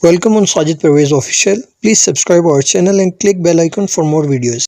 Welcome on Sajid Pervez Official. Please subscribe our channel and click bell icon for more videos.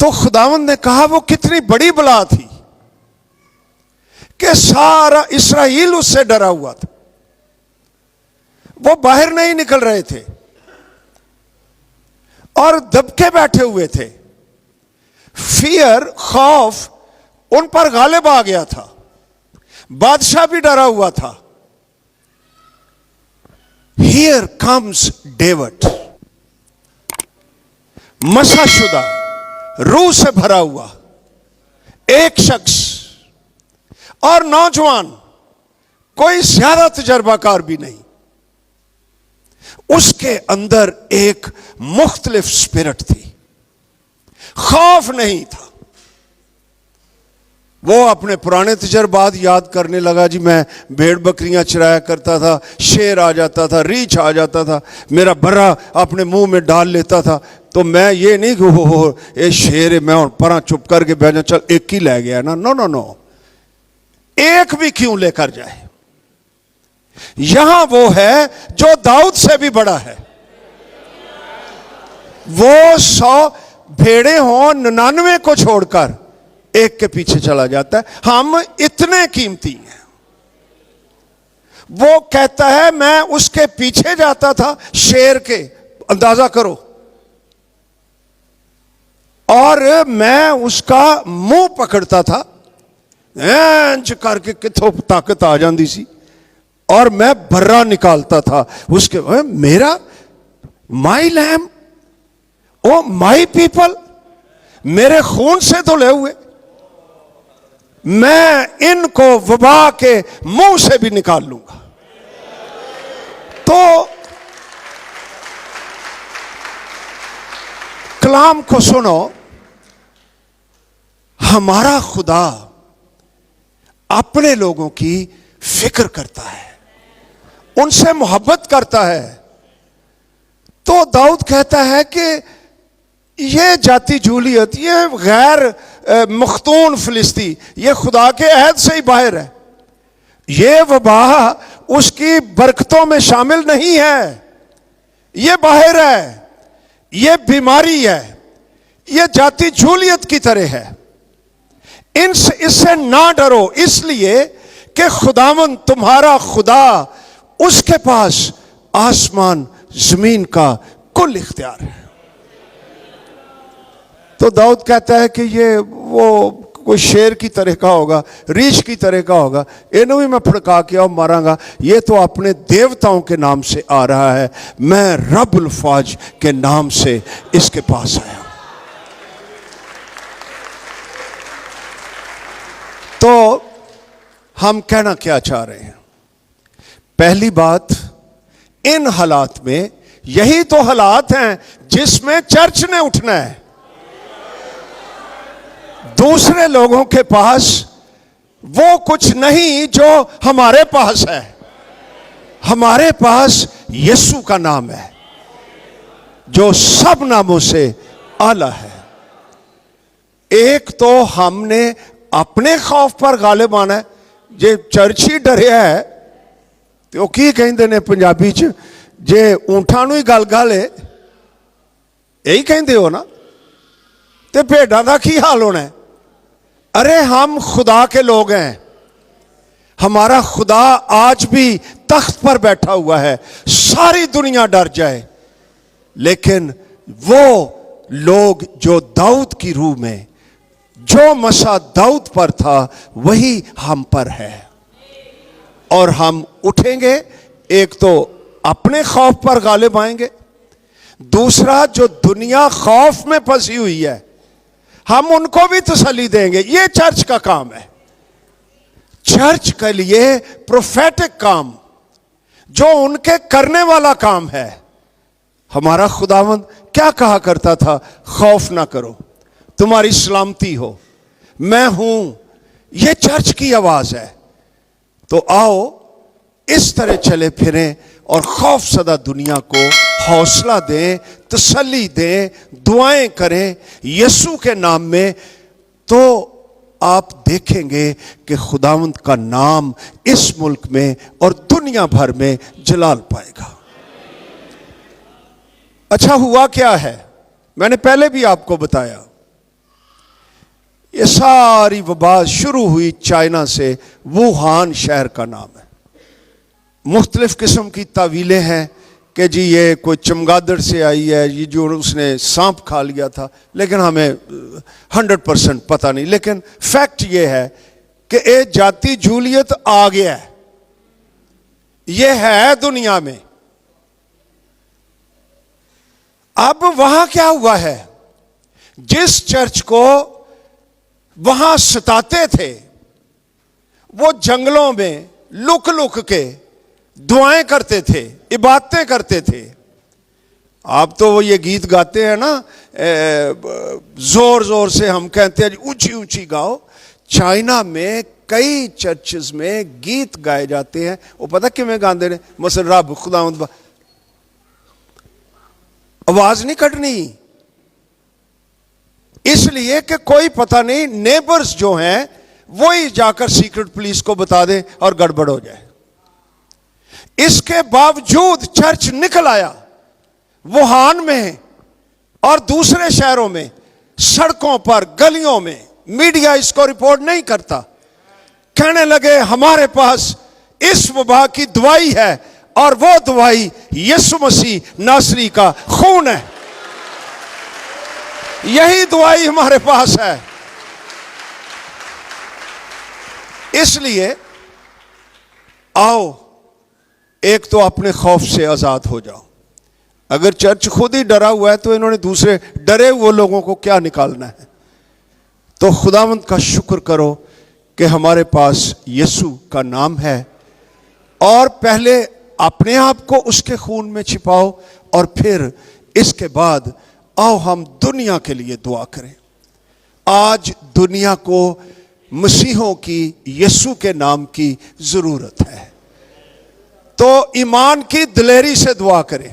تو خداوند نے کہا وہ کتنی بڑی بلا تھی کہ سارا اسرائیل اس سے ڈرا ہوا تھا. وہ باہر نہیں نکل رہے تھے اور دبکے بیٹھے ہوئے تھے. فیئر، خوف ان پر غالب آ گیا تھا. بادشاہ بھی ڈرا ہوا تھا. Here comes ڈیوڈ، مسح شدہ، روح سے بھرا ہوا ایک شخص اور نوجوان، کوئی زیادہ تجربہ کار بھی نہیں. اس کے اندر ایک مختلف اسپرٹ تھی. خوف نہیں تھا. وہ اپنے پرانے تجربات یاد کرنے لگا. جی میں بھیڑ بکریاں چرایا کرتا تھا، شیر آ جاتا تھا، ریچھ آ جاتا تھا، میرا برا اپنے منہ میں ڈال لیتا تھا. تو میں یہ نہیں کہ اے شیر ہے، میں پرا چپ کر کے بیٹھا، چل ایک ہی لے گیا نا. نو نو نو، ایک بھی کیوں لے کر جائے. یہاں وہ ہے جو داؤد سے بھی بڑا ہے. وہ 100 بھیڑیں ہوں، 99 کو چھوڑ کر ایک کے پیچھے چلا جاتا ہے. ہم اتنے قیمتی ہیں. وہ کہتا ہے میں اس کے پیچھے جاتا تھا شیر کے، اندازہ کرو، اور میں اس کا منہ پکڑتا تھا اینج کر کے، کتوں طاقت آ جاندی سی، اور میں برا نکالتا تھا اس کے. میرا مائی لیم، او مائی پیپل، میرے خون سے تو لے ہوئے، میں ان کو وبا کے منہ سے بھی نکال لوں گا. تو کلام کو سنو. ہمارا خدا اپنے لوگوں کی فکر کرتا ہے، ان سے محبت کرتا ہے. تو داؤد کہتا ہے کہ یہ جاتی جولیت، یہ غیر مختون فلسطی، یہ خدا کے عہد سے ہی باہر ہے. یہ وبا اس کی برکتوں میں شامل نہیں ہے، یہ باہر ہے، یہ بیماری ہے، یہ جاتی جولیت کی طرح ہے. اس سے نہ ڈرو، اس لیے کہ خداوند تمہارا خدا، اس کے پاس آسمان زمین کا کل اختیار ہے. تو داؤد کہتا ہے کہ یہ وہ کوئی شیر کی طرح کا ہوگا، ریچھ کی طرح کا ہوگا، انہوں بھی میں پھڑکا کے ماراں گا. یہ تو اپنے دیوتاؤں کے نام سے آ رہا ہے، میں رب الفاج کے نام سے اس کے پاس آیا. تو ہم کہنا کیا چاہ رہے ہیں؟ پہلی بات، ان حالات میں، یہی تو حالات ہیں جس میں چرچ نے اٹھنا ہے. دوسرے لوگوں کے پاس وہ کچھ نہیں جو ہمارے پاس ہے. ہمارے پاس یسوع کا نام ہے جو سب ناموں سے اعلیٰ ہے. ایک تو ہم نے اپنے خوف پر غالب آنا ہے. جے چرچ ہی ڈریا ہے تو کی کہندے نے پنجابی چ، جے اونٹاں نوں ہی گل گالے، یہی کہندے ہو نا، تے بھیڈاں دا کی حال ہونا ہے. ارے ہم خدا کے لوگ ہیں. ہمارا خدا آج بھی تخت پر بیٹھا ہوا ہے. ساری دنیا ڈر جائے، لیکن وہ لوگ جو داؤد کی روح میں، جو مسا داؤد پر تھا، وہی ہم پر ہے. اور ہم اٹھیں گے. ایک تو اپنے خوف پر غالب آئیں گے، دوسرا جو دنیا خوف میں پھنسی ہوئی ہے ہم ان کو بھی تسلی دیں گے. یہ چرچ کا کام ہے. چرچ کے لیے پروفیٹک کام، جو ان کے کرنے والا کام ہے. ہمارا خداوند کیا کہا کرتا تھا؟ خوف نہ کرو، تمہاری سلامتی ہو، میں ہوں. یہ چرچ کی آواز ہے. تو آؤ اس طرح چلے پھریں اور خوف زدہ دنیا کو حوصلہ دیں، تسلی دیں، دعائیں کریں یسوع کے نام میں. تو آپ دیکھیں گے کہ خداوند کا نام اس ملک میں اور دنیا بھر میں جلال پائے گا. اچھا ہوا کیا ہے؟ میں نے پہلے بھی آپ کو بتایا. یہ ساری وبا شروع ہوئی چائنا سے، ووہان شہر کا نام ہے۔ مختلف قسم کی تعویلیں ہیں کہ جی یہ کوئی چمگادڑ سے آئی ہے، یہ جو اس نے سانپ کھا لیا تھا، لیکن ہمیں 100% پتہ نہیں۔ لیکن فیکٹ یہ ہے کہ ایک جاتی جولیت آ گیا ہے، یہ ہے دنیا میں۔ اب وہاں کیا ہوا ہے؟ جس چرچ کو وہاں ستاتے تھے، وہ جنگلوں میں لک لک کے دعائیں کرتے تھے، عبادتیں کرتے تھے۔ آپ تو وہ یہ گیت گاتے ہیں نا، زور زور سے ہم کہتے ہیں اونچی اونچی گاؤ۔ چائنا میں کئی چرچز میں گیت گائے جاتے ہیں، وہ پتہ کیوں گاندے ہیں؟ مثلا رب خداوند، آواز نہیں کٹنی، اس لیے کہ کوئی پتہ نہیں نیبرز جو ہیں وہی جا کر سیکرٹ پولیس کو بتا دیں اور گڑبڑ ہو جائے۔ اس کے باوجود چرچ نکل آیا، ووہان میں اور دوسرے شہروں میں، سڑکوں پر، گلیوں میں۔ میڈیا اس کو رپورٹ نہیں کرتا۔ کہنے لگے ہمارے پاس اس وبا کی دوائی ہے، اور وہ دوائی یسوع مسیح ناصری کا خون ہے۔ یہی دوائی ہمارے پاس ہے۔ اس لیے آؤ ایک تو اپنے خوف سے آزاد ہو جاؤ۔ اگر چرچ خود ہی ڈرا ہوا ہے تو انہوں نے دوسرے ڈرے ہوئے لوگوں کو کیا نکالنا ہے؟ تو خداوند کا شکر کرو کہ ہمارے پاس یسوع کا نام ہے، اور پہلے اپنے آپ کو اس کے خون میں چھپاؤ، اور پھر اس کے بعد آؤ ہم دنیا کے لیے دعا کریں۔ آج دنیا کو مسیحوں کی، یسوع کے نام کی ضرورت ہے، تو ایمان کی دلیری سے دعا کریں۔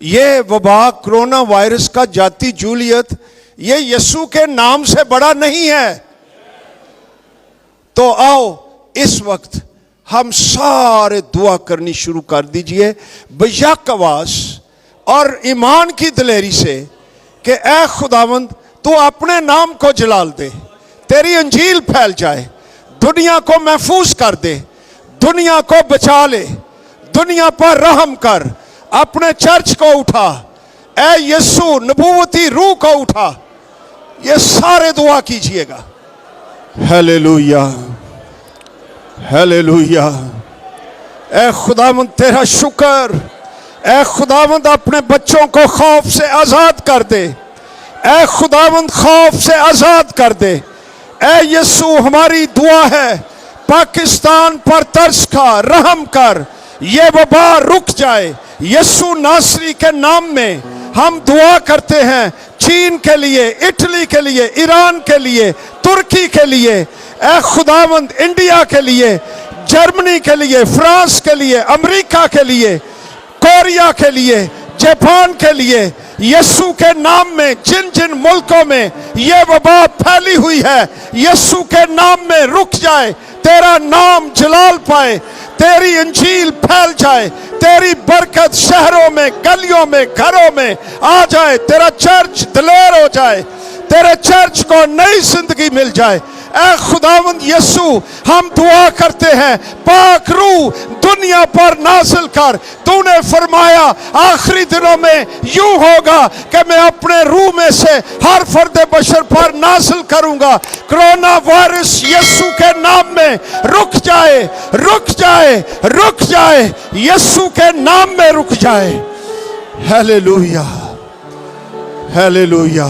یہ وبا کرونا وائرس کا جاتی جولیت یہ یسوع کے نام سے بڑا نہیں ہے۔ تو آؤ اس وقت ہم سارے دعا کرنی شروع کر دیجئے بیک آواز اور ایمان کی دلیری سے کہ اے خداوند تو اپنے نام کو جلال دے، تیری انجیل پھیل جائے، دنیا کو محفوظ کر دے، دنیا کو بچا لے، دنیا پر رحم کر، اپنے چرچ کو اٹھا، اے یسوع نبوتی روح کو اٹھا۔ یہ سارے دعا کیجئے گا۔ Hallelujah, hallelujah. اے خداوند تیرا شکر، اے خداوند اپنے بچوں کو خوف سے آزاد کر دے، اے خداوند خوف سے آزاد کر دے۔ اے یسوع ہماری دعا ہے، پاکستان پر ترس کھا، رحم کر، یہ وبا رک جائے یسوع ناصری کے نام میں۔ ہم دعا کرتے ہیں چین کے لیے، اٹلی کے لیے، ایران کے لیے، ترکی کے لیے، اے خداوند انڈیا کے لیے، جرمنی کے لیے، فرانس کے لیے، امریکہ کے لیے، کوریا کے لیے، جاپان کے لیے۔ یسوع کے نام میں جن جن ملکوں میں یہ وبا پھیلی ہوئی ہے، یسوع کے نام میں رک جائے، تیرا نام جلال پائے، تیری انجیل پھیل جائے، تیری برکت شہروں میں، گلیوں میں، گھروں میں آ جائے، تیرا چرچ دلیر ہو جائے، تیرے چرچ کو نئی زندگی مل جائے۔ اے خداوند یسوع ہم دعا کرتے ہیں پاک روح دنیا پر نازل کر۔ تو نے فرمایا آخری دنوں میں یوں ہوگا کہ میں اپنے روح میں سے ہر فرد بشر پر نازل کروں گا۔ کرونا وائرس یسوع کے نام میں رک جائے، رک جائے، رک جائے، یسوع کے نام میں رک جائے۔ Hallelujah, hallelujah.